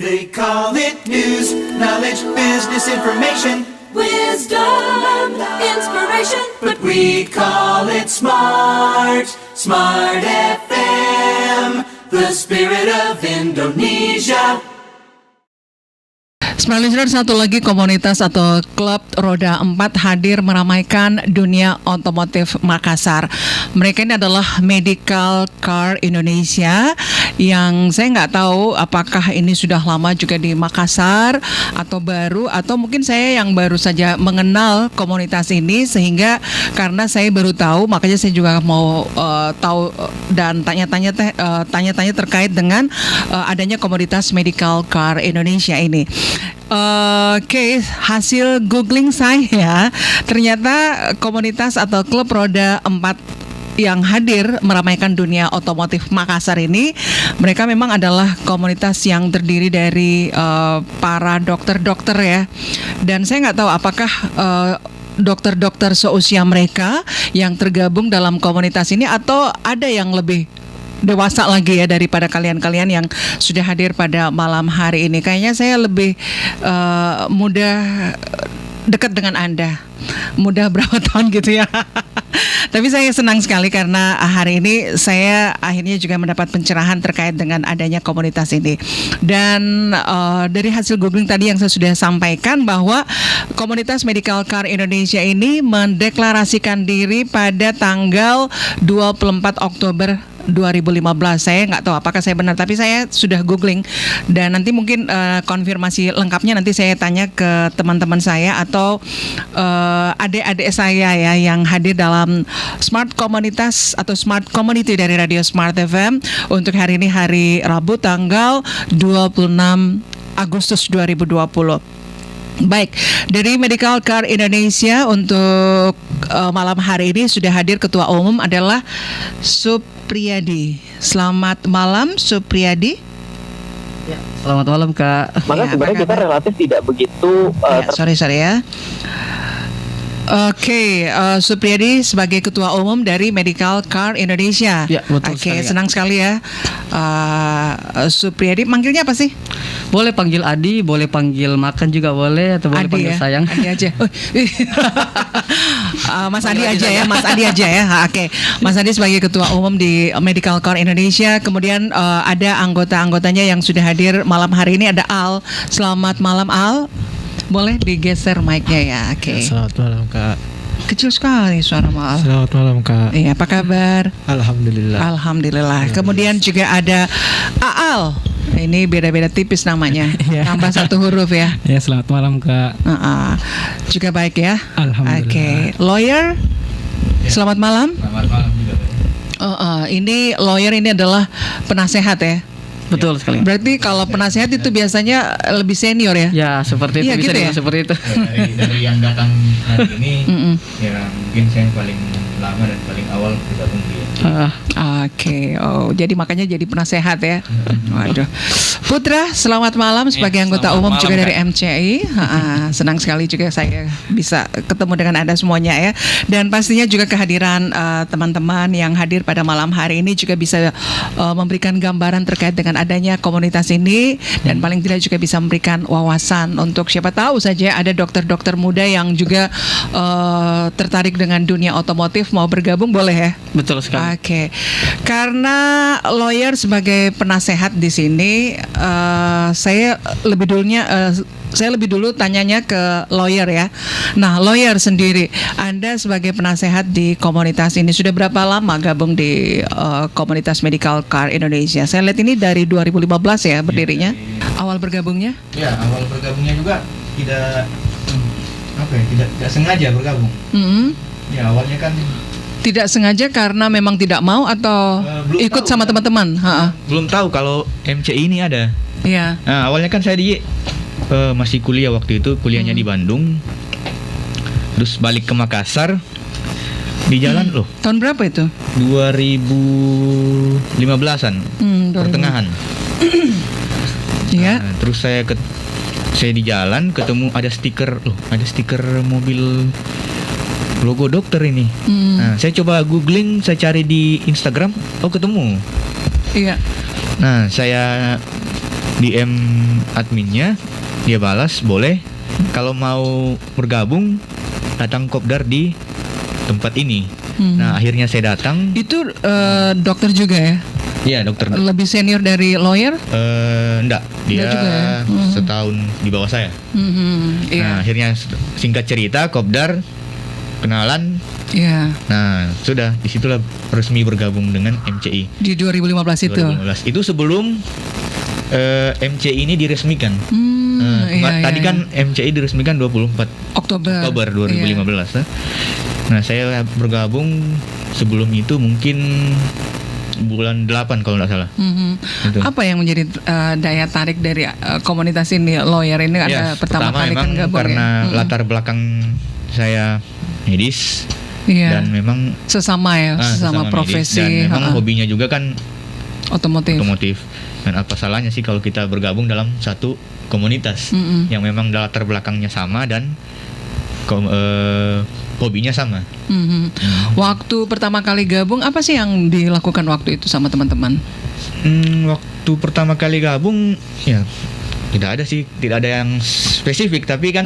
They call it news, knowledge, business information, wisdom, inspiration, but we call it smart FM, the spirit of Indonesia. Smart Listener, satu lagi komunitas atau klub roda 4 hadir meramaikan dunia otomotif Makassar. Mereka ini adalah Medical Car Indonesia yang saya nggak tahu apakah ini sudah lama juga di Makassar atau baru, atau mungkin saya yang baru saja mengenal komunitas ini, sehingga karena saya baru tahu makanya saya juga mau tahu dan tanya-tanya terkait dengan adanya komunitas Medical Car Indonesia ini. Oke, hasil googling saya, ternyata komunitas atau klub roda 4 yang hadir meramaikan dunia otomotif Makassar ini, mereka memang adalah komunitas yang terdiri dari para dokter-dokter ya. Dan saya nggak tahu apakah dokter-dokter seusia mereka yang tergabung dalam komunitas ini atau ada yang lebih dewasa lagi ya daripada kalian-kalian yang sudah hadir pada malam hari ini. Kayaknya saya lebih mudah dekat dengan Anda. Mudah berapa tahun gitu ya. Tapi saya senang sekali karena hari ini saya akhirnya juga mendapat pencerahan terkait dengan adanya komunitas ini. Dan dari hasil googling tadi yang saya sudah sampaikan bahwa komunitas Medical Car Indonesia ini mendeklarasikan diri pada tanggal 24 Oktober 2015. Saya nggak tahu apakah saya benar, tapi saya sudah googling dan nanti mungkin konfirmasi lengkapnya nanti saya tanya ke teman-teman saya atau adik-adik saya ya yang hadir dalam Smart Komunitas atau Smart Community dari Radio Smart FM untuk hari ini, hari Rabu tanggal 26 Agustus 2020. Baik, dari Medical Car Indonesia untuk malam hari ini sudah hadir Ketua Umum adalah Supriyadi. Selamat malam Supriyadi. Ya, selamat malam Kak. Maka sebenarnya kita relatif tidak begitu sorry ya. Oke, Supriyadi sebagai Ketua Umum dari Medical Car Indonesia. Ya, betul Oke, sekali, senang sekali ya. Supriyadi, manggilnya apa sih? Boleh panggil Adi, boleh panggil makan juga boleh, atau boleh Adi panggil ya? sayang. Adi aja. Mas Adi aja ya, Mas Adi aja ya. Oke, Mas Adi sebagai Ketua Umum di Medical Car Indonesia. Kemudian ada anggota-anggotanya yang sudah hadir malam hari ini. Ada Al. Selamat malam Al. Boleh digeser mic-nya ya. Oke. Selamat malam Kak. Kecil sekali suara Al. Selamat malam Kak. Iya, apa kabar? Alhamdulillah. Kemudian juga ada Aal. Ini beda-beda tipis namanya. Tambah satu huruf ya. Ya, selamat malam Kak. Juga baik ya. Alhamdulillah. Oke. Lawyer. Selamat malam. Selamat malam juga. Ini lawyer ini adalah penasehat ya. Betul sekali. Berarti kalau penasehat itu biasanya lebih senior ya? Ya, seperti itu, iya, bisa gitu dibilang ya? seperti itu. Dari yang datang hari ini, ya mungkin saya yang paling lama dan paling awal bergabung di. Oke. Jadi makanya jadi penasehat ya. Waduh. Putra, selamat malam sebagai anggota umum juga dari MCI. Senang sekali juga saya bisa ketemu dengan Anda semuanya ya. Dan pastinya juga kehadiran teman-teman yang hadir pada malam hari ini juga bisa memberikan gambaran terkait dengan adanya komunitas ini, dan paling tidak juga bisa memberikan wawasan untuk siapa tahu saja ada dokter-dokter muda yang juga tertarik dengan dunia otomotif mau bergabung, boleh ya? Betul sekali. Oke. Karena lawyer sebagai penasehat di sini, saya lebih dulu tanyanya ke lawyer ya. Nah, lawyer sendiri, Anda sebagai penasehat di komunitas ini sudah berapa lama gabung di komunitas Medical Car Indonesia? Saya lihat ini dari 2015 ya berdirinya. Awal bergabungnya? Ya, awal bergabungnya juga tidak sengaja bergabung. Ya, awalnya kan tidak sengaja karena memang tidak mau atau ikut sama teman-teman? belum tahu kalau MCI ini ada. Iya. Nah, awalnya kan saya masih kuliah waktu itu, kuliahnya di Bandung. Terus balik ke Makassar. Di jalan loh. Tahun berapa itu? 2015-an. Pertengahan. Iya. Terus saya di jalan ketemu ada stiker mobil logo dokter ini. Nah, saya coba googling, saya cari di Instagram, ketemu. Iya. Nah, saya DM adminnya, dia balas boleh. Kalau mau bergabung datang kopdar di tempat ini. Nah akhirnya saya datang. Itu dokter juga ya? Iya dokter. Lebih senior dari lawyer? Enggak, dia Enggak juga ya? setahun di bawah saya. Iya. Nah akhirnya singkat cerita kopdar kenalan. Iya. Nah sudah disitulah resmi bergabung dengan MCI. Di 2015 itu. 2015. Itu sebelum MCI ini diresmikan. Tadi kan MCI diresmikan 24 Oktober 2015. Nah saya bergabung sebelum itu mungkin bulan 8 kalau nggak salah. Gitu. Apa yang menjadi daya tarik dari komunitas ini, lawyer ini? Ada pertama kali memang kan gabung karena ya? latar belakang saya medis. Iya. Dan memang sesama ya, sesama medis. profesi. Dan memang hobinya juga kan otomotif. Dan apa salahnya sih kalau kita bergabung dalam satu komunitas yang memang latar belakangnya sama dan hobinya sama. Waktu pertama kali gabung, apa sih yang dilakukan waktu itu sama teman-teman? Waktu pertama kali gabung, ya tidak ada yang spesifik, tapi kan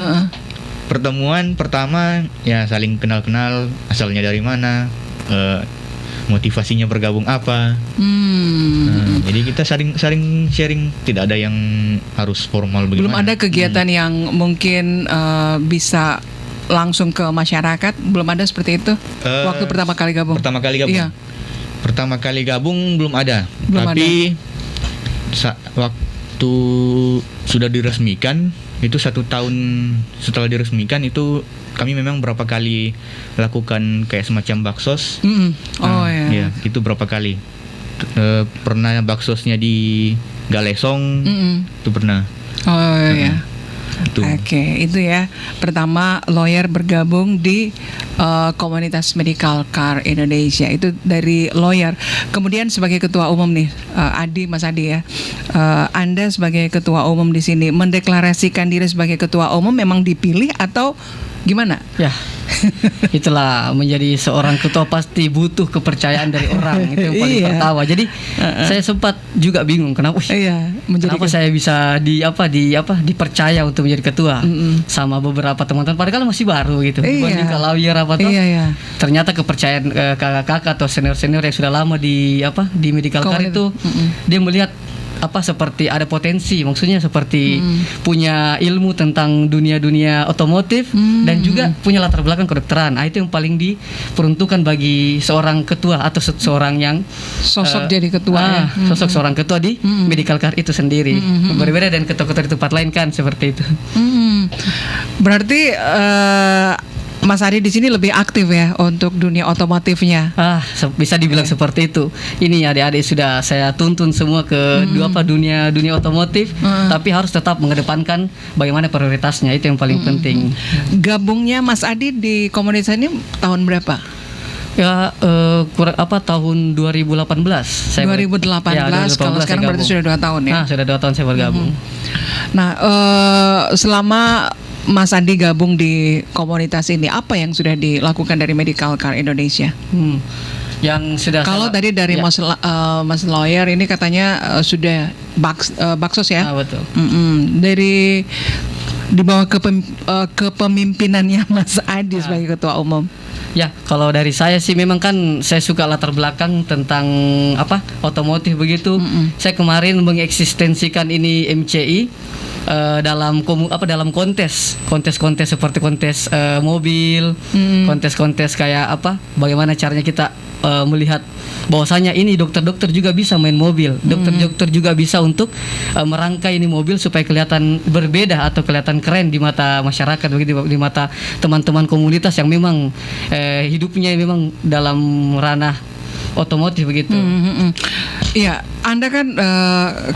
pertemuan pertama ya saling kenal-kenal, asalnya dari mana, motivasinya bergabung apa. Jadi kita saling sharing, tidak ada yang harus formal bagaimana. Belum ada kegiatan yang mungkin bisa langsung ke masyarakat, belum ada seperti itu waktu pertama kali gabung. Iya. Pertama kali gabung belum ada. Tapi waktu sudah diresmikan itu 1 tahun setelah diresmikan itu kami memang berapa kali lakukan kayak semacam baksos. Iya, itu berapa kali. Pernah baksosnya di Galesong, itu pernah. Iya. Oke, itu ya. Pertama, lawyer bergabung di komunitas Medical Car Indonesia. Itu dari lawyer. Kemudian sebagai ketua umum nih, Mas Adi ya. Anda sebagai ketua umum di sini mendeklarasikan diri sebagai ketua umum memang dipilih atau gimana? Ya, itulah menjadi seorang ketua pasti butuh kepercayaan dari orang, itu yang paling pertama. Jadi saya sempat juga bingung kenapa saya bisa dipercaya untuk menjadi ketua sama beberapa teman-teman, padahal masih baru gitu. Dibanding kalau lawyer ternyata kepercayaan kakak-kakak atau senior-senior yang sudah lama di medical car itu dia melihat seperti ada potensi, maksudnya seperti punya ilmu tentang dunia otomotif dan juga punya latar belakang kedokteran. Itu yang paling diperuntukkan bagi seorang ketua atau seorang yang sosok jadi ketua sosok seorang ketua di medical car itu sendiri. Berbeda dan ketua-ketua di tempat lain kan seperti itu. Berarti Mas Adi di sini lebih aktif ya untuk dunia otomotifnya. Bisa dibilang seperti itu. Ini adik-adik sudah saya tuntun semua ke dunia otomotif, tapi harus tetap mengedepankan bagaimana prioritasnya, itu yang paling penting. Gabungnya Mas Adi di komunitas ini tahun berapa? Ya tahun 2018. 2018 kalau sekarang berarti sudah 2 tahun ya. Sudah 2 tahun saya bergabung. Nah, selama Mas Andi gabung di komunitas ini, apa yang sudah dilakukan dari Medical Car Indonesia? Yang sudah kalau tadi dari Mas Lawyer ini katanya sudah baksos ya? Betul. Dari di bawah kepemimpinannya Mas Adi sebagai ketua umum. Ya, kalau dari saya sih memang kan saya suka latar belakang tentang otomotif begitu. Saya kemarin mengeksistensikan ini MCI dalam kontes seperti kontes mobil, kontes kayak bagaimana caranya kita melihat bahwasanya ini dokter-dokter juga bisa main mobil, dokter-dokter juga bisa untuk merangkai ini mobil supaya kelihatan berbeda atau kelihatan keren di mata masyarakat, begitu, di mata teman-teman komunitas yang memang hidupnya memang dalam ranah otomotif begitu. Iya, Anda kan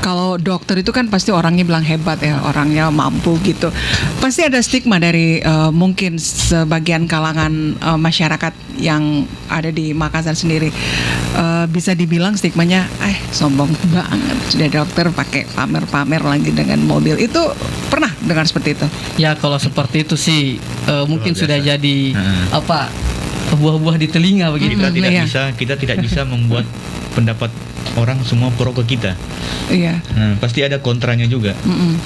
kalau dokter itu kan pasti orangnya bilang hebat ya, orangnya mampu gitu. Pasti ada stigma dari mungkin sebagian kalangan masyarakat yang ada di Makassar sendiri. Bisa dibilang stigmanya, sombong banget sudah dokter pakai pamer-pamer lagi dengan mobil. Itu pernah dengar seperti itu? Ya, kalau seperti itu sih mungkin sudah jadi buah-buah di telinga begitu. Kita tidak bisa membuat pendapat orang semua pro ke kita. Iya. Nah, pasti ada kontranya juga.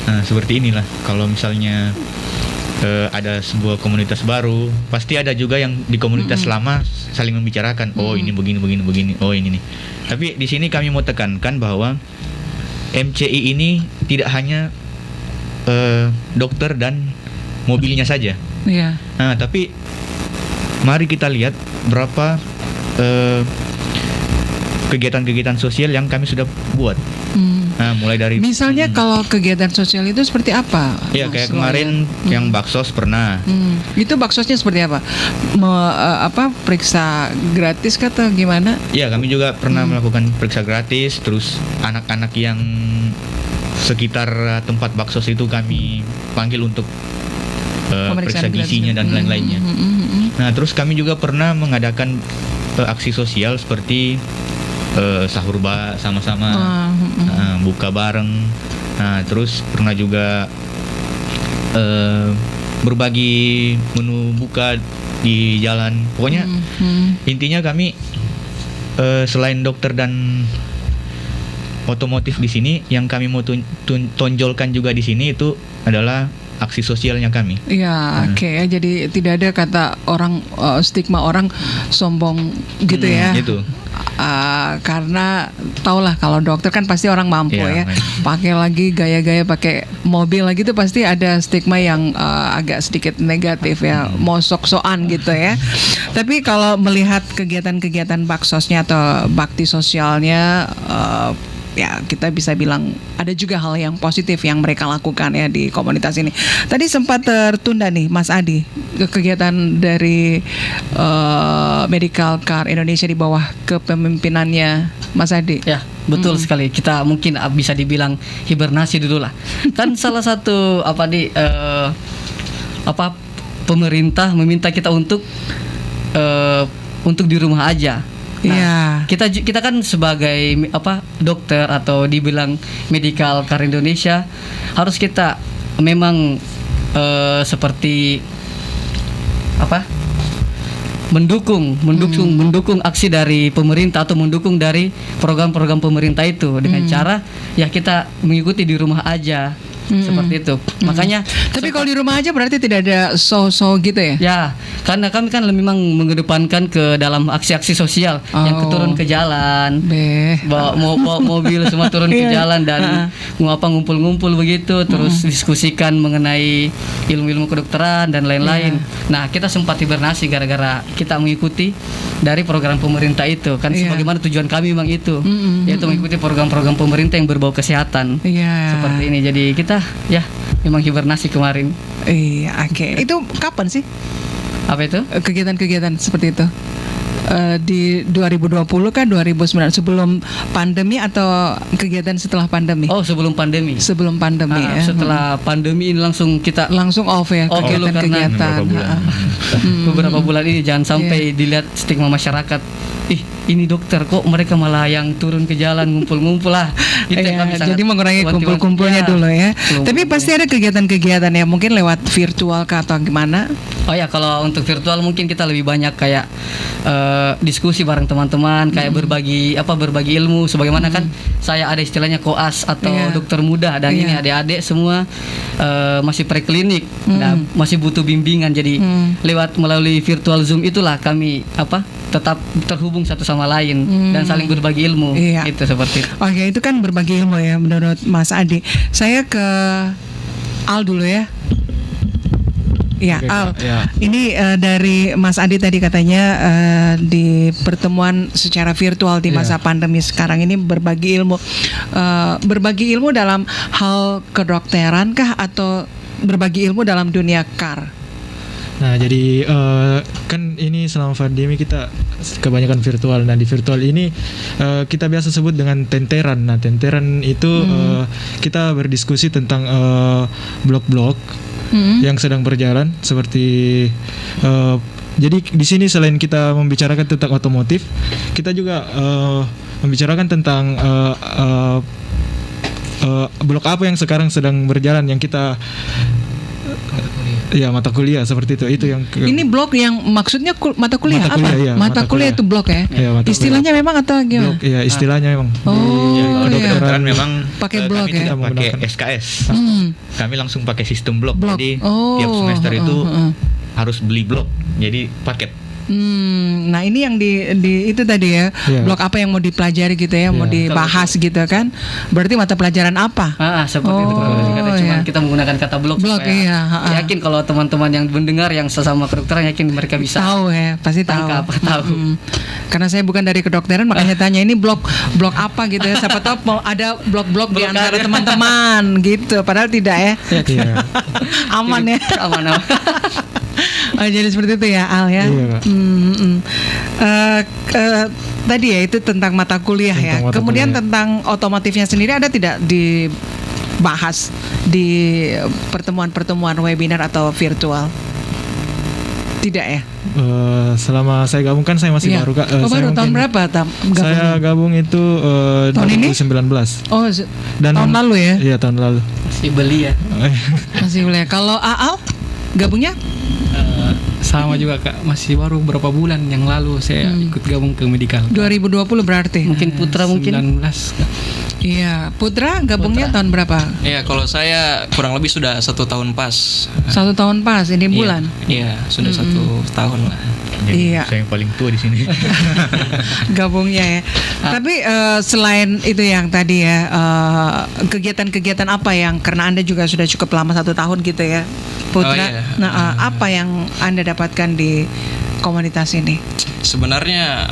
Nah, seperti inilah kalau misalnya ada sebuah komunitas baru, pasti ada juga yang di komunitas lama saling membicarakan, oh ini begini, oh ini nih. Tapi di sini kami mau tekankan bahwa MCI ini tidak hanya dokter dan mobilnya saja. Iya. Nah, tapi mari kita lihat berapa kegiatan-kegiatan sosial yang kami sudah buat. Nah, mulai dari misalnya kalau kegiatan sosial itu seperti apa? Ya, kayak kemarin yang baksos pernah. Itu baksosnya seperti apa? Periksa gratis atau gimana? Ya, kami juga pernah melakukan periksa gratis. Terus anak-anak yang sekitar tempat baksos itu kami panggil untuk periksa gizinya dan lain-lainnya. Nah, terus kami juga pernah mengadakan aksi sosial seperti sahur sama-sama, buka bareng. Nah, terus pernah juga berbagi menu buka di jalan. Pokoknya intinya kami selain dokter dan otomotif di sini, yang kami mau tonjolkan juga di sini itu adalah aksi sosialnya kami. Iya, oke. Jadi tidak ada kata orang stigma orang sombong gitu ya. Gitu. Karena tahulah kalau dokter kan pasti orang mampu ya. Pakai lagi gaya-gaya pakai mobil lagi itu pasti ada stigma yang agak sedikit negatif ya, mau sok-sokan gitu ya. Tapi kalau melihat kegiatan-kegiatan baksosnya atau bakti sosialnya, ya kita bisa bilang ada juga hal yang positif yang mereka lakukan ya di komunitas ini. Tadi sempat tertunda nih Mas Adi, kegiatan dari Medical Car Indonesia di bawah kepemimpinannya Mas Adi. Ya, betul sekali. Kita mungkin bisa dibilang hibernasi dulu lah. Kan salah satu pemerintah meminta kita untuk di rumah aja. Nah, kita kan sebagai dokter atau dibilang Medical Car Indonesia harus kita memang seperti mendukung aksi dari pemerintah atau mendukung dari program-program pemerintah itu dengan cara ya kita mengikuti di rumah aja. Seperti itu. Makanya tapi kalau di rumah aja berarti tidak ada show gitu ya? Ya, karena kami kan memang mengedepankan ke dalam aksi-aksi sosial yang turun ke jalan. Bawa mobil semua turun ke jalan dan ngumpul-ngumpul begitu, terus diskusikan mengenai ilmu-ilmu kedokteran dan lain-lain. Nah, kita sempat hibernasi gara-gara kita mengikuti dari program pemerintah itu. Kan sebagaimana tujuan kami memang itu, yaitu mengikuti program-program pemerintah yang berbau kesehatan. Seperti ini. Jadi kita ya memang hibernasi kemarin. Iya, oke. Itu kapan sih? Apa itu? Kegiatan-kegiatan seperti itu. Di 2020 kan 2019 sebelum pandemi atau kegiatan setelah pandemi? Oh, sebelum pandemi. Sebelum pandemi ya. Setelah pandemi ini langsung off ya kegiatan-kegiatan. Beberapa bulan ini jangan sampai dilihat stigma masyarakat. Ini dokter kok mereka malah yang turun ke jalan ngumpul-ngumpul lah. Jadi mengurangi kumpul-kumpulnya dulu ya. Tapi pasti ada kegiatan-kegiatan ya, mungkin lewat virtual atau gimana? Oh ya, kalau untuk virtual mungkin kita lebih banyak kayak diskusi bareng teman-teman, kayak berbagi ilmu. Sebagaimana kan saya ada istilahnya koas atau dokter muda dan ini adik-adik semua masih preklinik dan masih butuh bimbingan. Jadi lewat melalui virtual Zoom itulah kami tetap terhubung satu sama lain dan saling berbagi ilmu. Itu seperti itu. Oke, itu kan berbagi ilmu ya menurut Mas Adi. Saya ke Al dulu ya. Ya, Al. Ini dari Mas Adi tadi katanya di pertemuan secara virtual di masa pandemi sekarang ini berbagi ilmu. Berbagi ilmu dalam hal kedokteran kah atau berbagi ilmu dalam dunia car? Nah, jadi kan ini selama pandemi kita kebanyakan virtual. Nah, di virtual ini kita biasa sebut dengan tenteran. Nah, tenteran itu kita berdiskusi tentang blog-blog yang sedang berjalan seperti jadi di sini selain kita membicarakan tentang otomotif, kita juga membicarakan tentang blog apa yang sekarang sedang berjalan yang kita Iya, mata kuliah seperti itu. Itu yang Ini blok yang maksudnya mata kuliah Mata apa? kuliah, iya, mata mata kuliah kuliah. itu blok ya? Iya, mata Istilahnya memang atau gimana? blok, ya istilahnya memang. Oh, Ya, kalau iya. kedokteran memang Pakai kami blok ya? tidak pakai Menggunakan. SKS. Hmm. Kami langsung pakai sistem blok. Blok. Jadi Oh, tiap semester itu heeh. harus beli blok. Jadi paket. Nah ini yang di itu tadi ya, Iya. blok apa yang mau dipelajari gitu ya, mau Iya. dibahas gitu kan? Berarti mata pelajaran apa? Seperti itu kalau Oh, singkatnya. Cuman iya. kita menggunakan kata blok Blok, supaya iya, yakin kalau teman-teman yang mendengar yang sesama kedokteran yakin mereka bisa Tahu ya, pasti tahu. Tahu. Karena saya bukan dari kedokteran, makanya tanya ini blok apa gitu ya. Siapa tahu mau ada blok-blok di antara teman-teman gitu. Padahal tidak ya. Iya. Aman ya. aman. Oh, jadi seperti itu ya Al ya. Iya, Kak. Tadi ya itu tentang mata kuliah ya. Tentang mata Kemudian kuliah. tentang otomotifnya sendiri ada tidak dibahas di pertemuan-pertemuan webinar atau virtual? Tidak ya? Selama saya gabung kan saya masih Iya. baru, Kak. Oh, Saya baru tahun mungkin- berapa Saya gabung itu Tahun ini? 2019. Oh, tahun lalu ya? Iya, tahun lalu. Masih beli ya. Masih boleh. Kalau Aal gabungnya? Sama juga Kak, masih baru berapa bulan yang lalu saya ikut gabung ke medical. 2020 berarti. Mungkin Putra 19 Kak. Iya, Putra gabungnya tahun berapa? Iya, kalau saya kurang lebih sudah 1 tahun pas. 1 tahun pas, ini bulan. Iya, sudah 1 tahun lah. Jadi Iya. saya yang paling tua di sini. Gabungnya ya. Tapi selain itu yang tadi ya, kegiatan-kegiatan apa yang karena Anda juga sudah cukup lama 1 tahun gitu ya, Putra. Oh, iya. Nah, apa yang Anda dapatkan di komunitas ini? Sebenarnya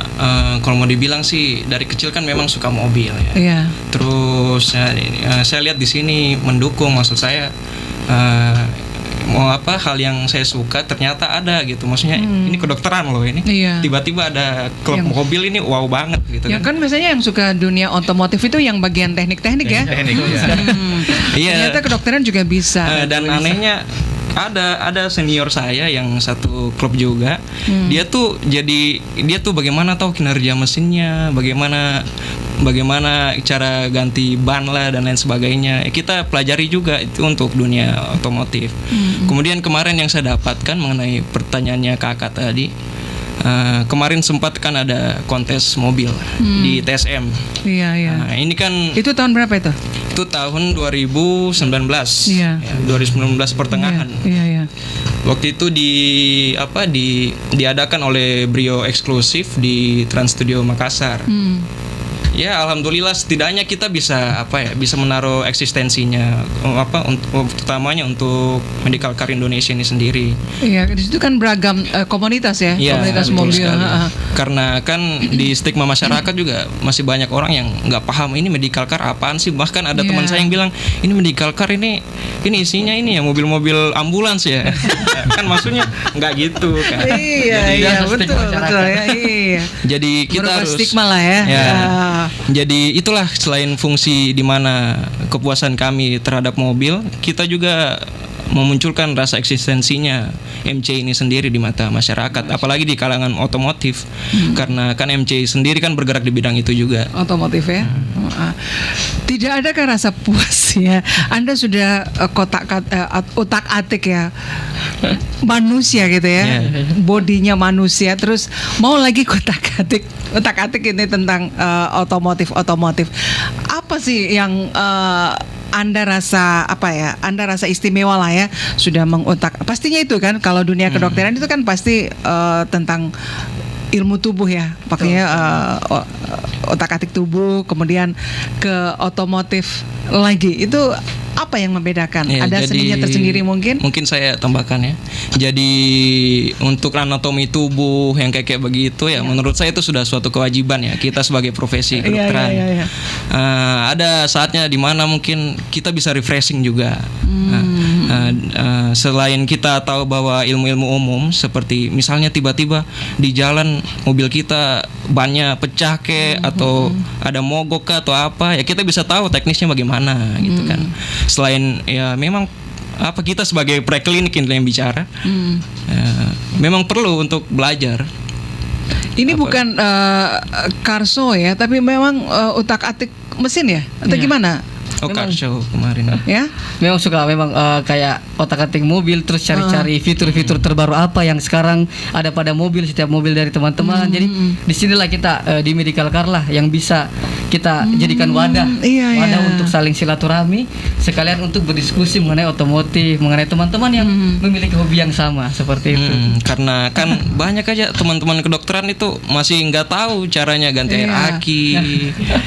kalau mau dibilang sih dari kecil kan memang suka mobil ya. Iya. Terus saya lihat di sini mendukung, maksud saya mau apa hal yang saya suka ternyata ada gitu. Maksudnya ini kedokteran loh ini. Iya. Tiba-tiba ada klub Yang- mobil ini wow banget gitu Ya kan. kan biasanya yang suka dunia otomotif itu yang bagian teknik-teknik ya. Teknik, ya. Iya. Ternyata kedokteran juga bisa. Dan anehnya ada senior saya yang satu klub juga. Dia tuh bagaimana tahu kinerja mesinnya, bagaimana cara ganti ban lah dan lain sebagainya. Kita pelajari juga itu untuk dunia otomotif. Kemudian kemarin yang saya dapatkan mengenai pertanyaannya kakak tadi, kemarin sempat kan ada kontes mobil di TSM. Iya, iya. Nah, ini kan Itu tahun berapa itu? itu tahun 2019. Iya. Ya, 2019 pertengahan. Iya, iya. Waktu itu diadakan oleh Brio eksklusif di Trans Studio Makassar. Ya, alhamdulillah setidaknya kita bisa bisa menaruh eksistensinya utamanya untuk medical car Indonesia ini sendiri. Iya, di situ kan beragam komunitas ya, Iya, komunitas betul mobil. sekali. Ha-ha. Karena kan di stigma masyarakat juga masih banyak orang yang nggak paham ini medical car apaan sih. Bahkan ada teman Iya. saya yang bilang ini medical car ini isinya ini ya mobil-mobil ambulans ya. Kan maksudnya nggak gitu kan. Iya, Jadi, iya, biasa betul, stigma betul ya. Iya. Jadi kita Merubah harus stigma lah ya. Ya. Ah. Jadi itulah selain fungsi di mana kepuasan kami terhadap mobil, kita juga memunculkan rasa eksistensinya MC ini sendiri di mata masyarakat, apalagi di kalangan otomotif. Karena kan MC sendiri kan bergerak di bidang itu juga. Otomotif ya. Tidak adakah rasa puas ya? Anda sudah utak-atik ya. Manusia gitu ya. Bodinya manusia terus mau lagi utak-atik ini tentang otomotif. Apa sih yang Anda rasa Anda rasa istimewa lah ya sudah mengutak. Pastinya itu kan kalau dunia kedokteran itu kan pasti tentang ilmu tubuh ya, pakainya otak-atik tubuh, kemudian ke otomotif lagi. Itu apa yang membedakan? Ya, Ada seninya tersendiri mungkin? Mungkin saya tambahkan ya. Jadi untuk anatomi tubuh yang kayak begitu ya, menurut saya itu sudah suatu kewajiban ya kita sebagai profesi kedokteran. Iya. Ada saatnya di mana mungkin kita bisa refreshing juga. Selain kita tahu bahwa ilmu-ilmu umum seperti misalnya tiba-tiba di jalan mobil kita bannya pecah atau ada mogok atau apa ya, kita bisa tahu teknisnya bagaimana gitu kan. Selain ya memang kita sebagai preklinik yang bicara memang perlu untuk belajar. Ini bukan Karso ya, tapi memang utak-atik mesin ya atau gimana? car show kemarin. Ya. Memang suka kayak otak-atik mobil, terus cari-cari fitur-fitur terbaru apa yang sekarang ada pada mobil, setiap mobil dari teman-teman. Jadi disinilah kita di Medical Car lah yang bisa kita jadikan wadah untuk saling silaturahmi, sekalian untuk berdiskusi mengenai otomotif, mengenai teman-teman yang memiliki hobi yang sama seperti itu. Karena kan banyak aja teman-teman kedokteran itu masih nggak tahu caranya ganti air aki,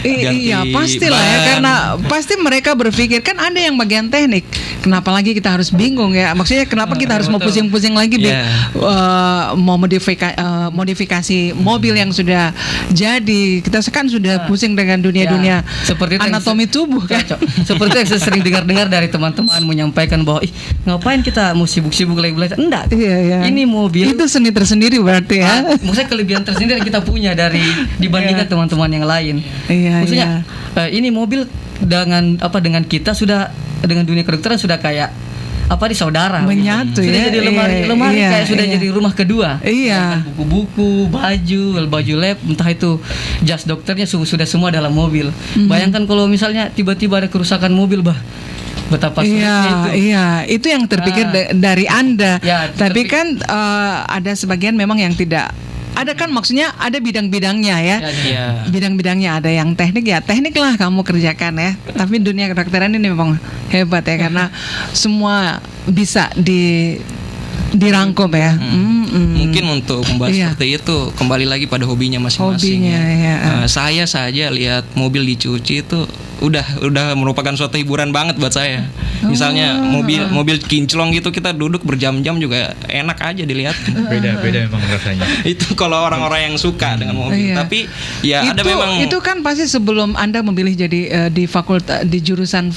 ganti iya pastilah ya, karena pasti mereka berpikir kan ada yang bagian teknik, kenapa lagi kita harus bingung ya, maksudnya kenapa kita harus mau pusing-pusing lagi mau modifikasi mobil yang sudah jadi, kita kan sudah pusing dengan dunia-dunia seperti anatomi tubuh kan. Seperti yang saya sering dengar dari teman-teman menyampaikan bahwa ngapain kita mau sibuk-sibuk lagi belajar, enggak, ini mobil itu seni tersendiri berarti ya. Maksudnya kelebihan tersendiri yang kita punya dibandingkan teman-teman yang lain. Maksudnya ini mobil dengan kita sudah, dengan dunia kedokteran sudah kayak di saudara menyatu sudah jadi lemari kayak sudah jadi rumah kedua. Buku-buku, baju lab, entah itu jas dokternya sudah semua dalam mobil. Bayangkan kalau misalnya tiba-tiba ada kerusakan mobil, betapa sulitnya itu. Itu yang terpikir dari Anda. Tapi kan ada sebagian memang yang tidak. Ada kan, maksudnya ada bidang-bidangnya ya. Bidang-bidangnya ada yang teknik lah kamu kerjakan ya. Tapi dunia kedokteran ini memang hebat ya, karena semua bisa dirangkum ya. Mungkin untuk membahas seperti itu kembali lagi pada hobinya masing-masing. Saya saja lihat mobil dicuci itu udah merupakan suatu hiburan banget buat saya. Misalnya mobil kinclong gitu, kita duduk berjam-jam juga enak aja dilihat. Beda memang rasanya. Itu kalau orang-orang yang suka dengan mobil. Tapi ya ada memang itu kan pasti sebelum Anda memilih jadi di jurusan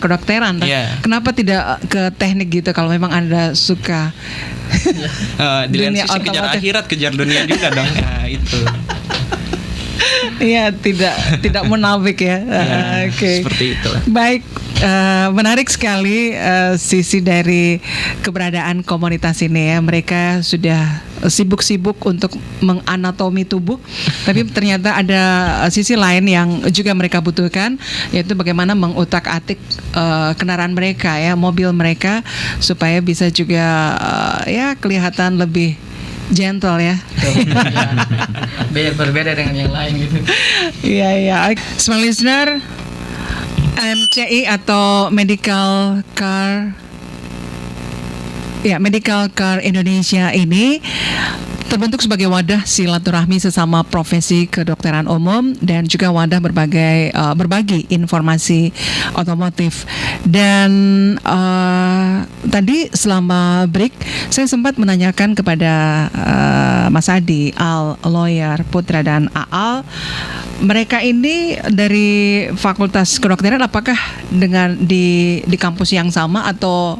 kedokteran. Kenapa tidak ke teknik gitu kalau memang Anda suka? Di lain sisi kejar akhirat, kejar dunia juga dong. Nah, itu. Iya, tidak munafik ya. Seperti itu. Baik, menarik sekali sisi dari keberadaan komunitas ini ya. Mereka sudah sibuk-sibuk untuk menganatomi tubuh, tapi ternyata ada sisi lain yang juga mereka butuhkan, yaitu bagaimana mengutak-atik kendaraan mereka ya, mobil mereka, supaya bisa juga kelihatan lebih gentle ya. Berbeda dengan yang lain gitu. Iya. Small listener, MCI atau Medical Car Indonesia ini terbentuk sebagai wadah silaturahmi sesama profesi kedokteran umum dan juga wadah berbagi informasi otomotif. Dan tadi selama break saya sempat menanyakan kepada Mas Adi, Al, Lawyer, Putra dan Aal, mereka ini dari Fakultas Kedokteran apakah dengan di kampus yang sama atau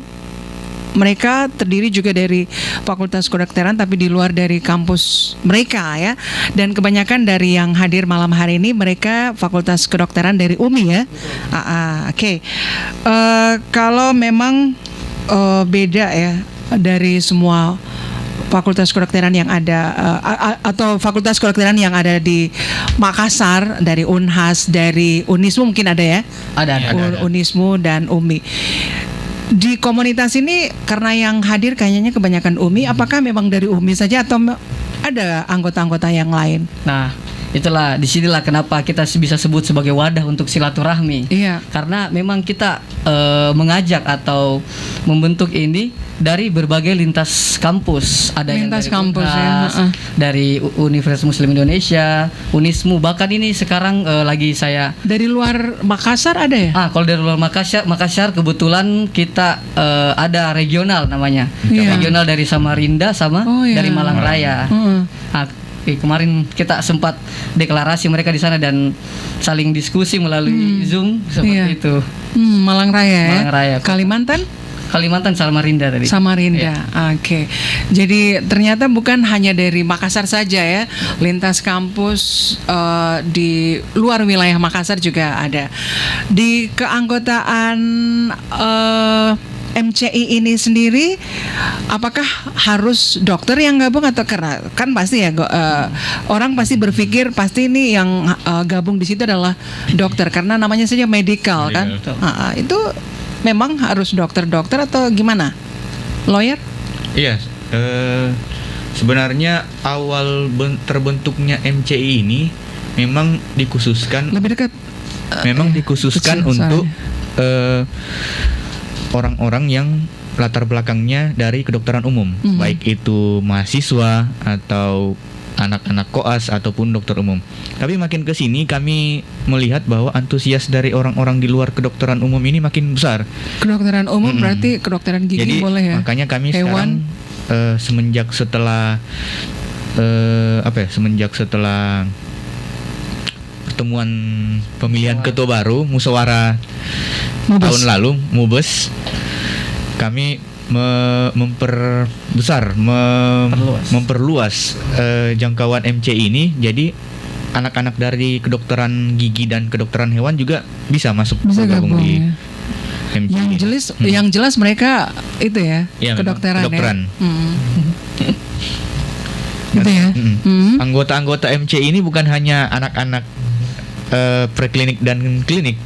mereka terdiri juga dari Fakultas Kedokteran tapi di luar dari kampus mereka ya. Dan kebanyakan dari yang hadir malam hari ini mereka Fakultas Kedokteran dari UMI ya. Oke. Kalau memang beda ya dari semua Fakultas Kedokteran yang ada atau Fakultas Kedokteran yang ada di Makassar, dari Unhas, dari Unismu mungkin ada ya? Ada. Unismu dan UMI. Di komunitas ini karena yang hadir kayaknya kebanyakan UMI, apakah memang dari UMI saja atau ada anggota-anggota yang lain? Nah, itulah disinilah kenapa kita bisa sebut sebagai wadah untuk silaturahmi. Karena memang kita mengajak atau membentuk ini dari berbagai lintas kampus. Ada lintas yang dari kampus Unhas, dari Universitas Muslim Indonesia, Unismu, bahkan ini sekarang lagi saya dari luar Makassar ada ya? Kalau dari luar Makassar kebetulan kita ada regional namanya. Regional dari Samarinda sama dari Malang Raya. Kemarin kita sempat deklarasi mereka di sana dan saling diskusi melalui Zoom seperti itu. Malang Raya ya. Kalimantan Samarinda tadi. Samarinda. Oke. Jadi ternyata bukan hanya dari Makassar saja ya. Lintas kampus di luar wilayah Makassar juga ada. Di keanggotaan MCI ini sendiri, apakah harus dokter yang gabung atau karena kan pasti ya orang pasti berpikir pasti ini yang gabung di situ adalah dokter karena namanya saja medical kan. Itu memang harus dokter atau gimana? Lawyer? Iya. Sebenarnya awal terbentuknya MCI ini memang dikhususkan lebih dekat. Memang dikhususkan untuk orang-orang yang latar belakangnya dari kedokteran umum, baik itu mahasiswa atau anak-anak koas ataupun dokter umum. Tapi makin ke sini kami melihat bahwa antusias dari orang-orang di luar kedokteran umum ini makin besar. Kedokteran umum berarti kedokteran gigi. Jadi, boleh ya. Makanya kami hewan. Sekarang semenjak setelah pertemuan pemilihan ketua baru musyawarah tahun lalu Mubes, kami memperluas jangkauan MCI ini. Jadi anak-anak dari kedokteran gigi dan kedokteran hewan juga bisa bergabung di MCI. Yang jelas mereka itu ya, kedokteran. Gitu ya. Anggota-anggota MCI ini bukan hanya anak-anak preklinik dan klinik,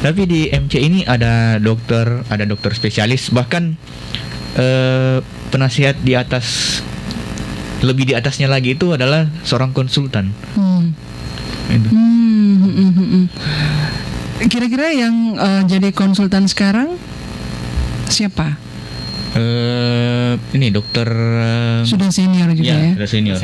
tapi di MCI ini ada dokter spesialis, bahkan penasihat di atas, lebih di atasnya lagi itu adalah seorang konsultan. Kira-kira yang jadi konsultan sekarang siapa? Ini dokter sudah senior juga ya. Sudah senior.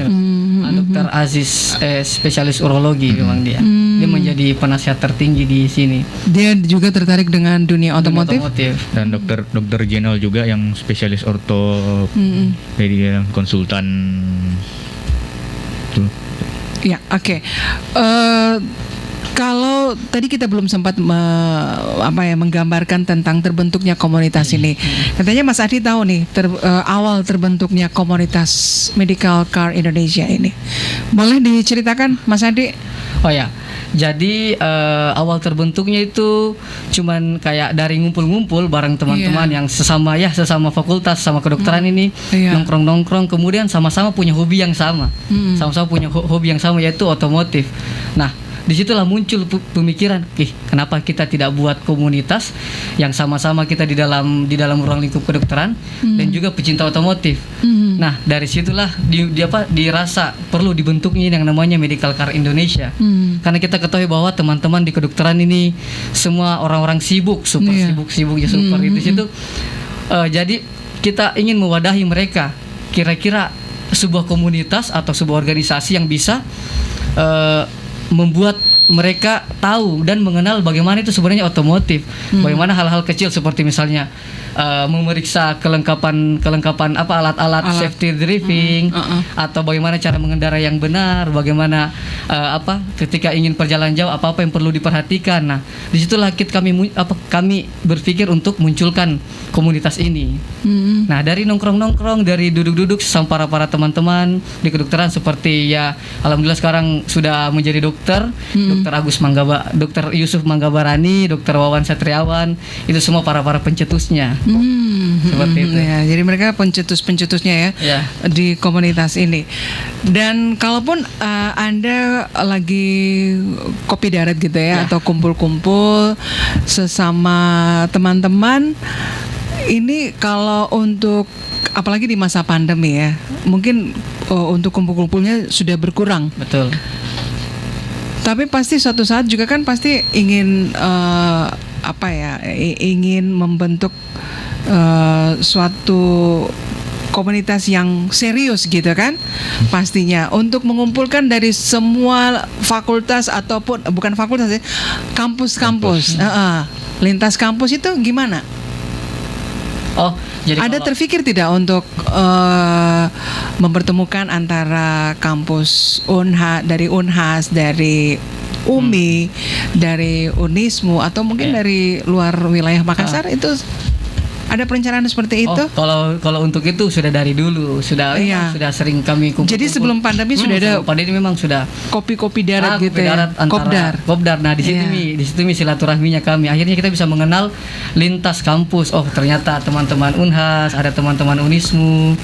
Dokter Aziz, spesialis urologi memang dia. Dia menjadi penasihat tertinggi di sini. Dia juga tertarik dengan dunia otomotif. Dan dokter Jenal juga yang spesialis orto. Jadi dia konsultan. Ya, oke. Kalau tadi kita belum sempat menggambarkan tentang terbentuknya komunitas ini. Katanya Mas Adi tahu nih awal terbentuknya komunitas Medical Car Indonesia ini. Boleh diceritakan Mas Adi? Oh ya. Jadi awal terbentuknya itu cuman kayak dari ngumpul-ngumpul bareng teman-teman yang sesama fakultas sama kedokteran ini nongkrong-nongkrong, kemudian sama-sama punya hobi yang sama. Sama-sama punya hobi yang sama, yaitu otomotif. Nah, disitulah muncul pemikiran, kenapa kita tidak buat komunitas yang sama-sama kita di dalam ruang lingkup kedokteran dan juga pecinta otomotif. Nah, dari situlah dirasa perlu dibentuknya yang namanya Medical Car Indonesia. Karena kita ketahui bahwa teman-teman di kedokteran ini semua orang-orang sibuk, super itu situ. Jadi kita ingin mewadahi mereka. Kira-kira sebuah komunitas atau sebuah organisasi yang bisa membuat mereka tahu dan mengenal bagaimana itu sebenarnya otomotif, bagaimana hal-hal kecil seperti misalnya memeriksa kelengkapan alat-alat safety driving, atau bagaimana cara mengendarai yang benar, bagaimana ketika ingin perjalanan jauh apa yang perlu diperhatikan. Nah, disitulah kami berpikir untuk munculkan komunitas ini. Nah, dari nongkrong-nongkrong, dari duduk-duduk sama para teman-teman di kedokteran, seperti alhamdulillah sekarang sudah menjadi dokter Dokter Yusuf Manggabarani, Dokter Wawan Satriawan, itu semua para pencetusnya. Seperti itu. Ya, jadi mereka pencetusnya ya di komunitas ini. Dan kalaupun Anda lagi kopi darat gitu ya, atau kumpul-kumpul sesama teman-teman, ini kalau untuk apalagi di masa pandemi ya, mungkin untuk kumpul-kumpulnya sudah berkurang. Betul. Tapi pasti suatu saat juga kan pasti ingin ingin membentuk suatu komunitas yang serius gitu kan, pastinya untuk mengumpulkan dari semua fakultas ataupun bukan fakultas ya, kampus. Lintas kampus itu gimana? Jadi ada terfikir tidak untuk mempertemukan antara kampus dari Unhas, dari UMI, dari Unismu, atau mungkin dari luar wilayah Makassar itu Ada perencanaan seperti itu? Kalau untuk itu sudah dari dulu, sudah sering kami kumpul. Jadi sebelum pandemi sudah ada. Pandemi memang sudah Kopi darat gitu ya. Kopdar. Nah di situ silaturahminya kami. Akhirnya kita bisa mengenal lintas kampus. Oh ternyata teman-teman Unhas, ada teman-teman Unismu.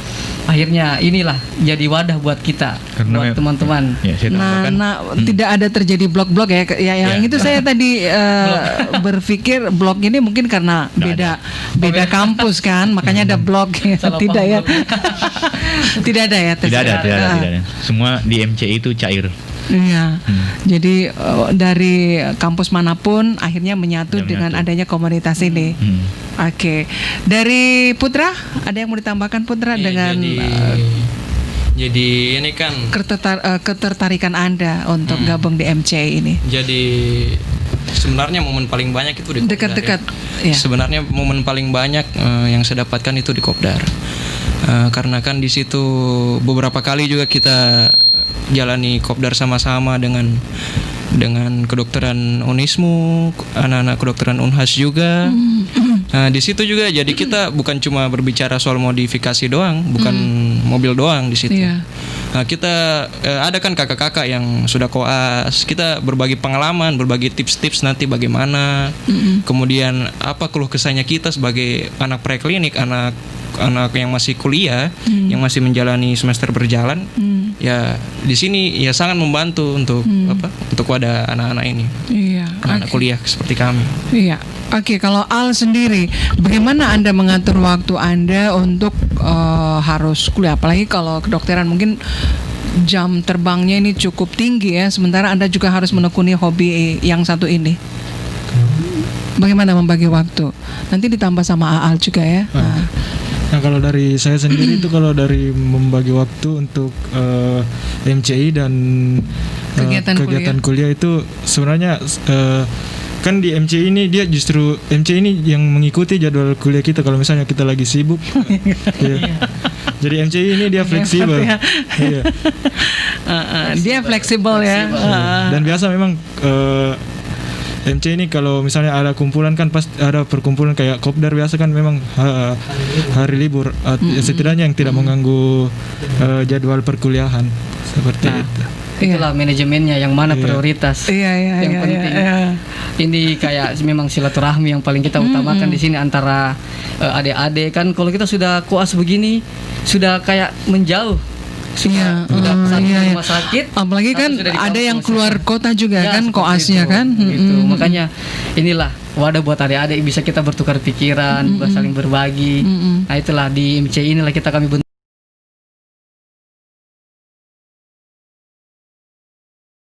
Akhirnya inilah jadi wadah buat kita, buat teman-teman. Ya, tidak ada terjadi blog-blog ya. Yang itu saya tadi berpikir blog ini mungkin karena beda kampus kan, makanya ada blog. Tidak ya. Tidak ada ya. Tidak ada. Semua di MCI itu cair. Iya. Jadi dari kampus manapun akhirnya menyatu dengan adanya komunitas ini. Oke. Dari Putra, ada yang mau ditambahkan Putra dengan jadi ini kan ketertarikan Anda untuk gabung di MCI ini. Jadi sebenarnya momen paling banyak itu di Kopdar. Dekat-dekat. Ya. Sebenarnya momen paling banyak yang saya dapatkan itu di Kopdar. Karena kan di situ beberapa kali juga kita jalani Kopdar sama-sama dengan kedokteran Unismu, anak-anak kedokteran Unhas juga. Nah, di situ juga jadi kita bukan cuma berbicara soal modifikasi doang, bukan mobil doang di situ. Nah, kita ada kan kakak-kakak yang sudah koas, kita berbagi pengalaman, berbagi tips-tips nanti bagaimana. Kemudian apa keluh kesahnya kita sebagai anak preklinik, anak yang masih kuliah, yang masih menjalani semester berjalan. Ya di sini ya sangat membantu untuk untuk wadah anak-anak ini, anak kuliah seperti kami. Iya. Oke, kalau Al sendiri, bagaimana Anda mengatur waktu Anda untuk harus kuliah? Apalagi kalau kedokteran mungkin jam terbangnya ini cukup tinggi ya, sementara Anda juga harus menekuni hobi yang satu ini. Bagaimana membagi waktu? Nanti ditambah sama Al juga ya. Nah kalau dari saya sendiri itu kalau dari membagi waktu untuk MCI dan kegiatan kuliah itu sebenarnya kan di MCI ini dia justru MCI ini yang mengikuti jadwal kuliah kita kalau misalnya kita lagi sibuk. Jadi MCI ini dia fleksibel. Dia fleksibel ya. Dan biasa memang MC ini kalau misalnya ada kumpulan kan pasti ada perkumpulan kayak Kopdar biasa kan memang hari libur setidaknya yang tidak mengganggu jadwal perkuliahan seperti itu. Itulah manajemennya yang mana prioritas. Yang penting. Ini kayak memang silaturahmi yang paling kita utamakan di sini antara adik-adik kan. Kalau kita sudah koas begini sudah kayak menjauh. Sudah rumah sakit. Apalagi kan ada yang keluar kota juga kan koasnya kan. Gitu. Makanya inilah wadah buat adik-adik bisa kita bertukar pikiran, saling berbagi. Nah itulah di MCI inilah kami bentuk.